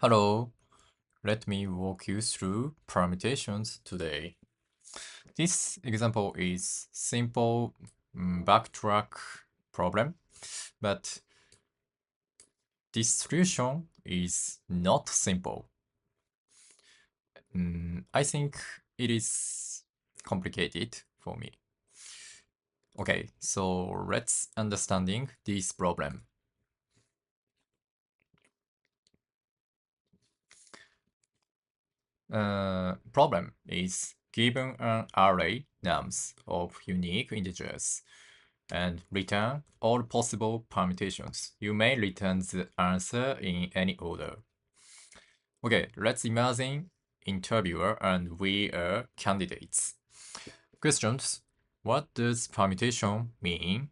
Hello, let me walk you through permutations today. This example is simple backtrack problem, but this solution is not simple. I think it is complicated for me. Okay, so let's understanding this problem. Problem is given an array nums of unique integers and return all possible permutations. You may return the answer in any order. Okay, let's imagine interviewer and we are candidates. Questions: what does permutation mean?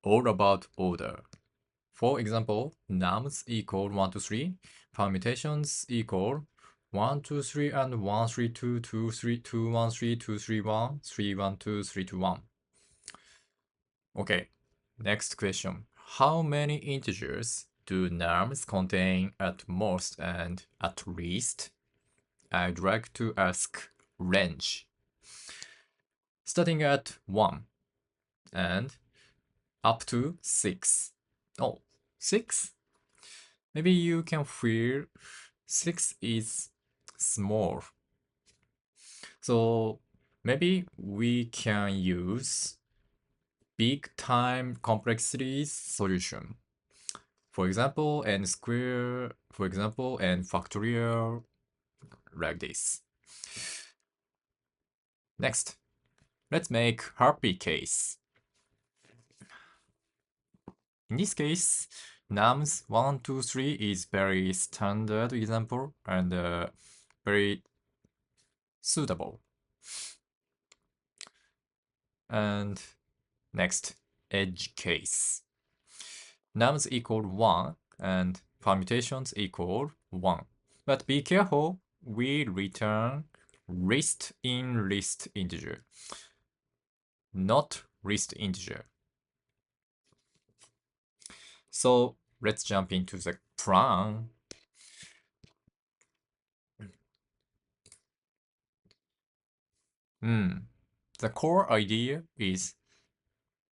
All about order. For example, nums equal 1, 2, 3, permutations equal 1, 2, 3, and 1, 3, 2, 2, 3, 2, 1, 3, 2, 3, 1, 3, 1, 2, 3, 2, 1. Okay, next question. How many integers do nums contain at most and at least? I'd like to ask range. Starting at 1 and up to 6. Oh, 6? Maybe you can feel 6 is small. So maybe we can use big time complexity solution. For example, n square, for example, n factorial, like this. Next, let's make happy case. In this case, nums 1, 2, 3 is very standard example and very suitable. And next, edge case. Nums equal 1 and permutations equal 1. But be careful, we return list in list integer, not list integer. So let's jump into the plan. The core idea is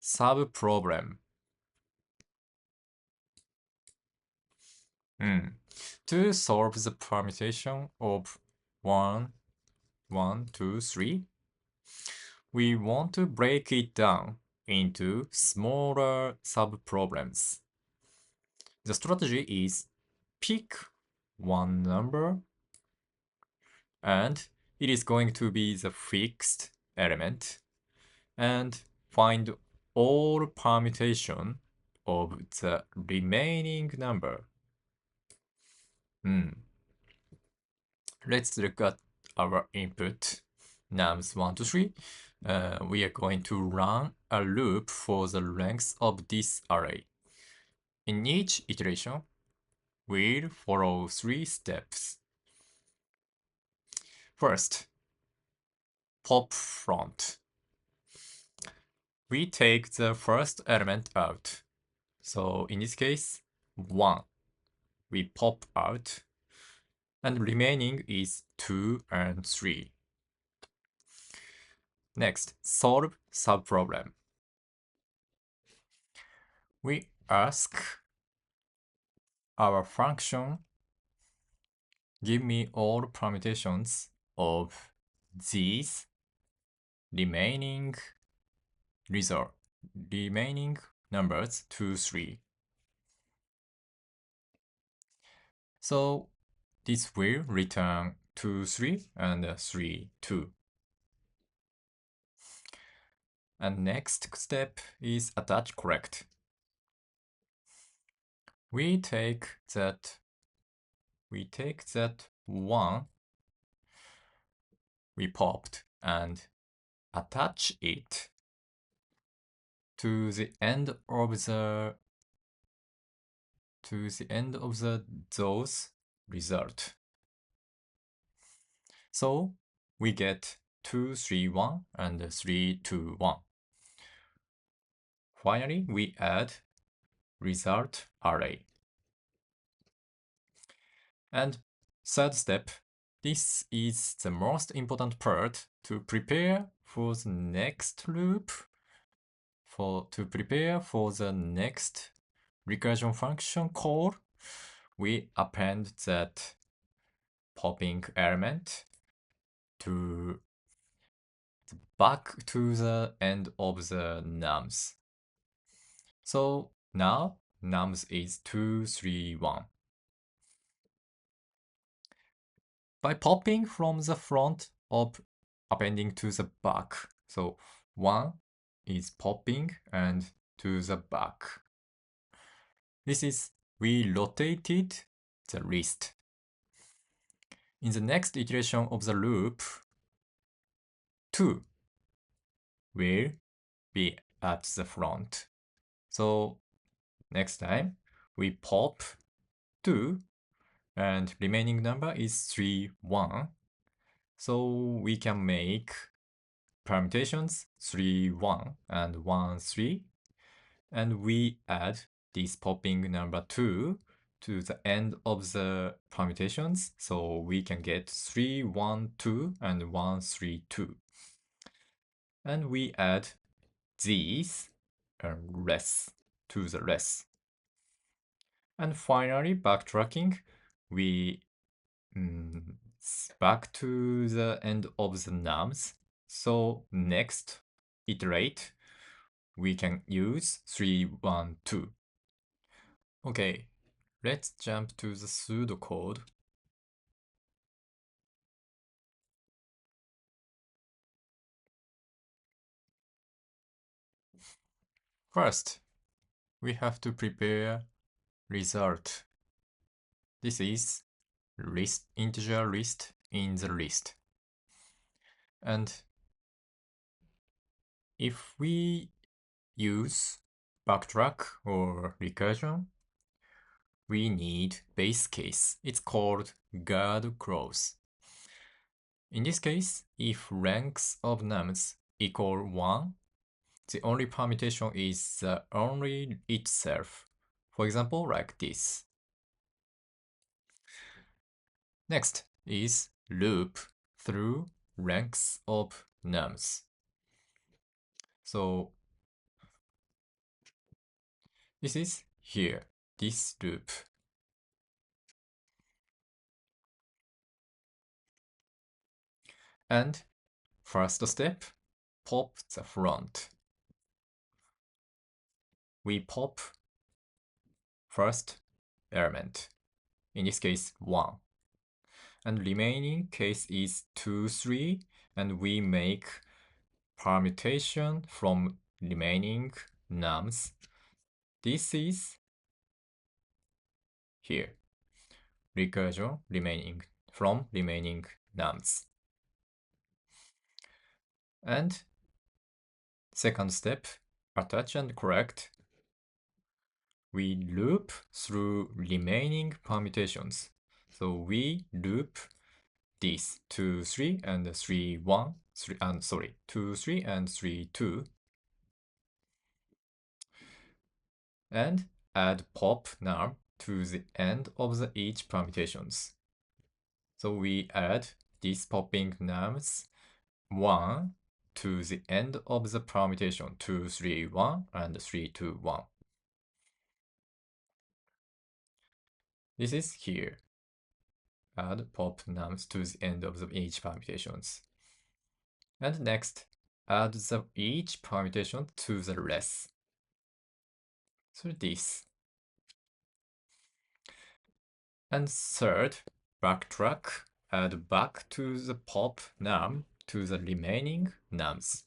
sub-problem. To solve the permutation of 1, 1, 2, 3, we want to break it down into smaller sub-problems. The strategy is pick one number and it is going to be the fixed element and find all permutation of the remaining number. Let's look at our input nums 1, 2, 3. We are going to run a loop for the length of this array. In each iteration, we'll follow 3 steps. First, pop front. We take the first element out. So in this case, 1. We pop out. And remaining is 2 and 3. Next, solve subproblem. We ask our function, give me all permutations of these remaining numbers 2, 3. So this will return 2, 3 and 3, 2. And next step is attach correct. We take that 1 we popped and attach it to the end of those result. So we get 2, 3, 1 and 3, 2, 1. Finally, we add result array. And third step, this is the most important part to prepare for the next loop, to prepare for the next recursion function call, we append that popping element to back to the end of the nums. So now nums is 2, 3, 1. By popping from the front of appending to the back. So 1 is popping and to the back. This is we rotated the list. In the next iteration of the loop, 2 will be at the front. So next time we pop 2 and remaining number is 3, 1. So we can make permutations 3, 1 and 1, 3. And we add this popping number 2 to the end of the permutations. So we can get 3, 1, 2 and 1, 3, 2. And we add these less to the less. And finally, backtracking, we back to the end of the nums. So next iterate, we can use 3, 1, 2. Okay, let's jump to the pseudocode. First, we have to prepare result. This is list, integer list in the list. And if we use backtrack or recursion, we need base case. It's called guard clause. In this case, if ranks of nums equal 1, the only permutation is the only itself. For example, like this. Next is loop through ranks of nums. So this is here, this loop. And first step, pop the front. We pop first element, in this case 1. And remaining case is 2, 3, and we make permutation from remaining nums. This is here, recursion remaining from remaining nums. And second step, attach and correct. We loop through remaining permutations. So we loop this 2, 3 and 3, 1, 3, and sorry, 2, 3 and 3, 2. And add pop num to the end of the each permutations. So we add these popping nums 1 to the end of the permutation 2, 3, 1 and 3, 2, 1. This is here. Add pop nums to the end of the each permutations. And next, add the each permutation to the rest. So this. And third, backtrack, add back to the pop num to the remaining nums.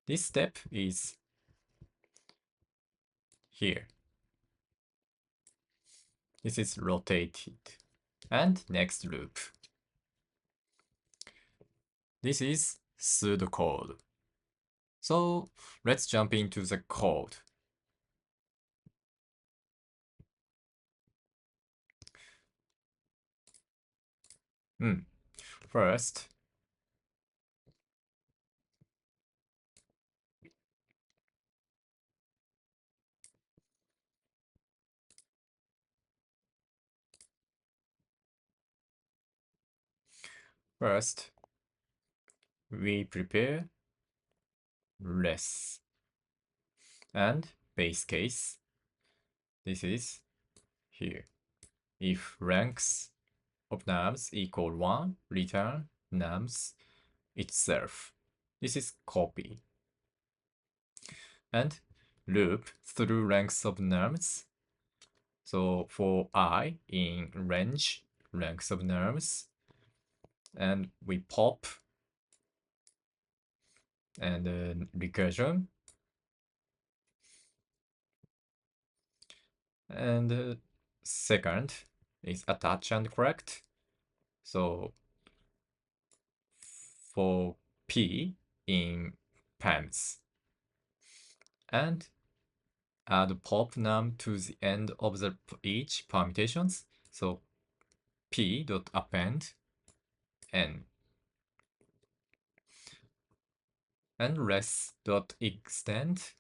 This step is here. This is rotated. And next loop. This is pseudocode. So let's jump into the code. First, First, we prepare less. And base case, this is here. If ranks of nums equal 1, return nums itself. This is copy. And loop through ranks of nums. So for I in range ranks of nums, and we pop and recursion. And second is attach and correct. So for P in PAMS. And add pop num to the end of the each permutations. So P dot append N. And res dot extend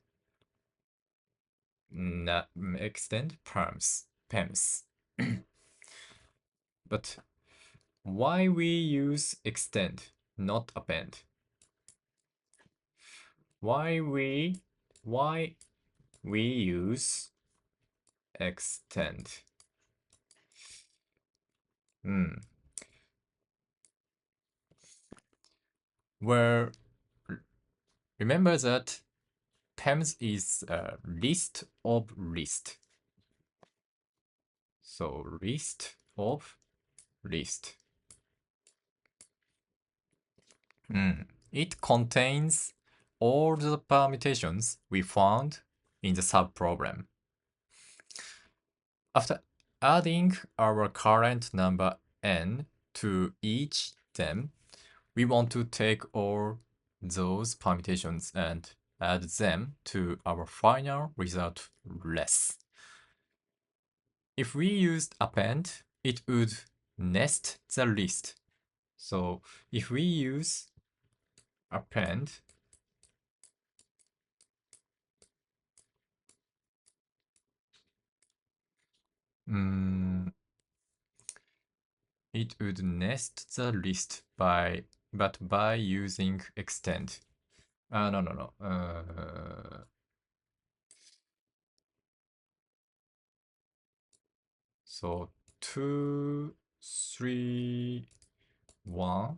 extend PEMS. But why we use extend, not append? Why we use extend? Well, remember that PEMS is a list of list. So list of list. It contains all the permutations we found in the subproblem. After adding our current number n to each them, we want to take all those permutations and add them to our final result less. If we used append, it would nest the list. So if we use append, it would nest the list by using extend. No. So 2, 3, 1,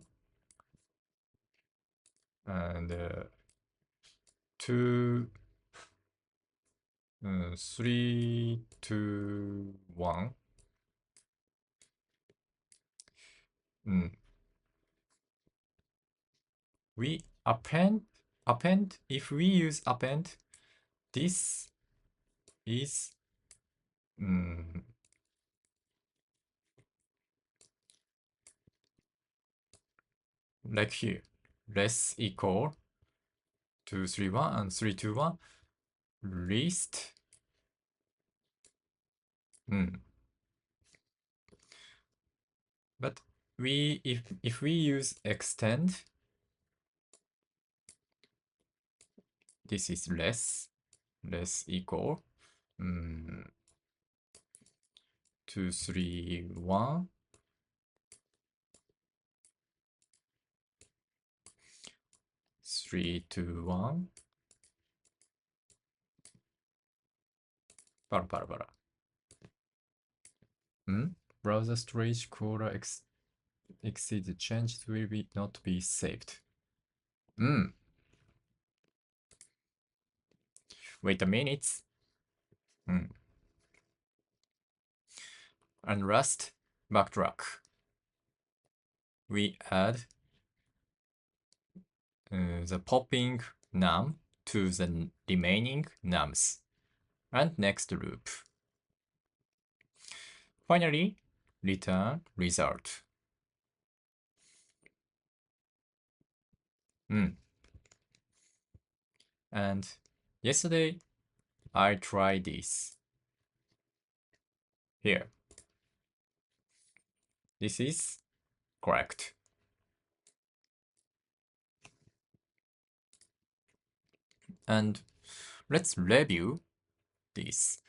and 2, 3, 2, 1. We append. If we use append, this is like here, less equal 2, 3, 1 and 3, 2, 1 list. But if we use extend, this is less equal 2, 3, 1. 3, 2, 1. 바로. Browser storage quota exceeds changes will not be saved. Wait a minute. And last, backtrack. We add the popping num to the remaining nums. And next loop. Finally, return result. And yesterday, I tried this. Here. This is correct. And let's review this.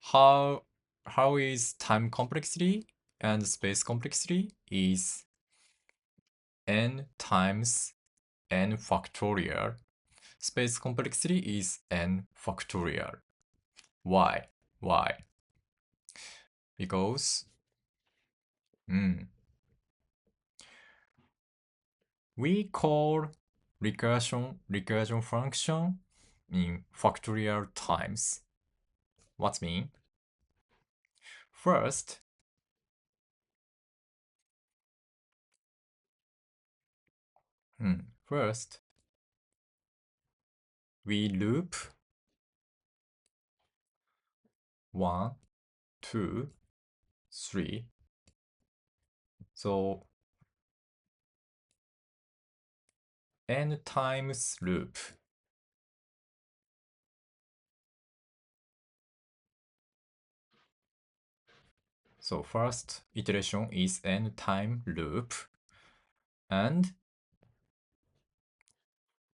How how is time complexity and space complexity is n times n factorial. Space complexity is n factorial. Why? Why? Because we call recursion function in factorial times. What's mean? First, first we loop 1, 2, 3. So n times loop. So first iteration is n time loop, and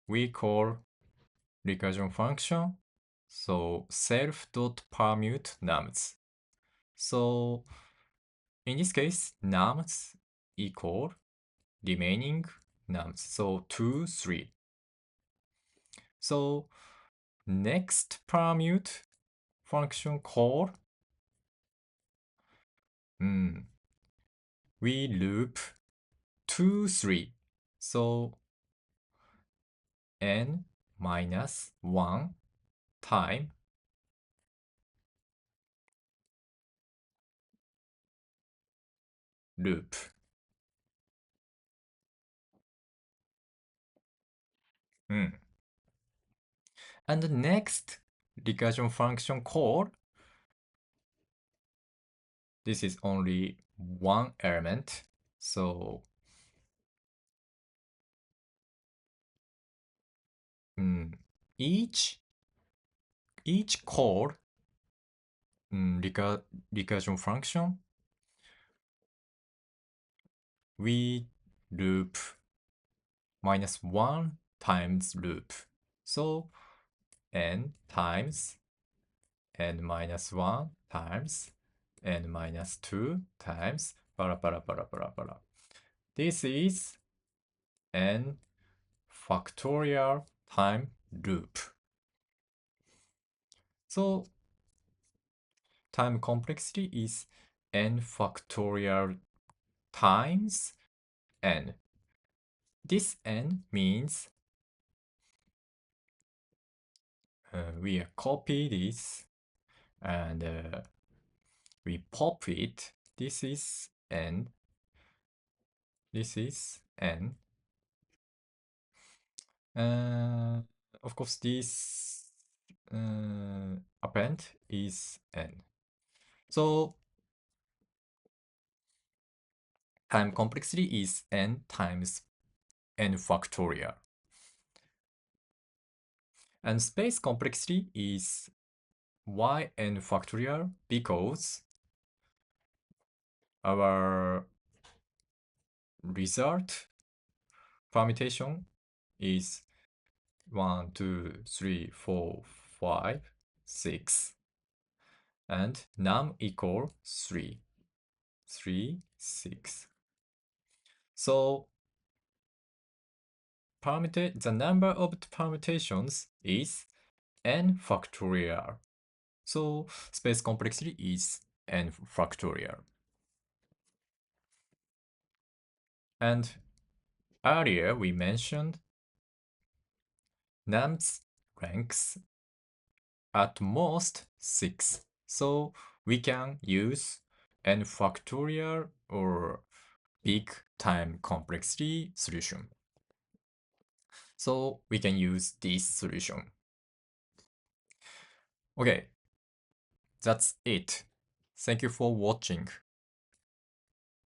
we call recursion function so self.permute nums. So in this case, nums equal remaining nums. So 2, 3. So next permute function call, we loop 2, 3. So n minus 1 time loop. And the next recursion function call, this is only one element. So each call recursion function, we loop minus 1 times loop. So n times n minus 1 times n minus 2 times para para para para para. This is n factorial time loop. So time complexity is n factorial times n. This n means we copy this and we pop it. This is n. This is n. Of course, this append is n. So time complexity is n times n factorial. And space complexity is yn factorial because our result permutation is 1, 2, 3, 4, 5, 6, and num equal 3, 3, 6. So the number of permutations is n factorial. So space complexity is n factorial. And earlier we mentioned nums ranks at most 6. So we can use n factorial or big time complexity solution. So we can use this solution. Okay, that's it. Thank you for watching.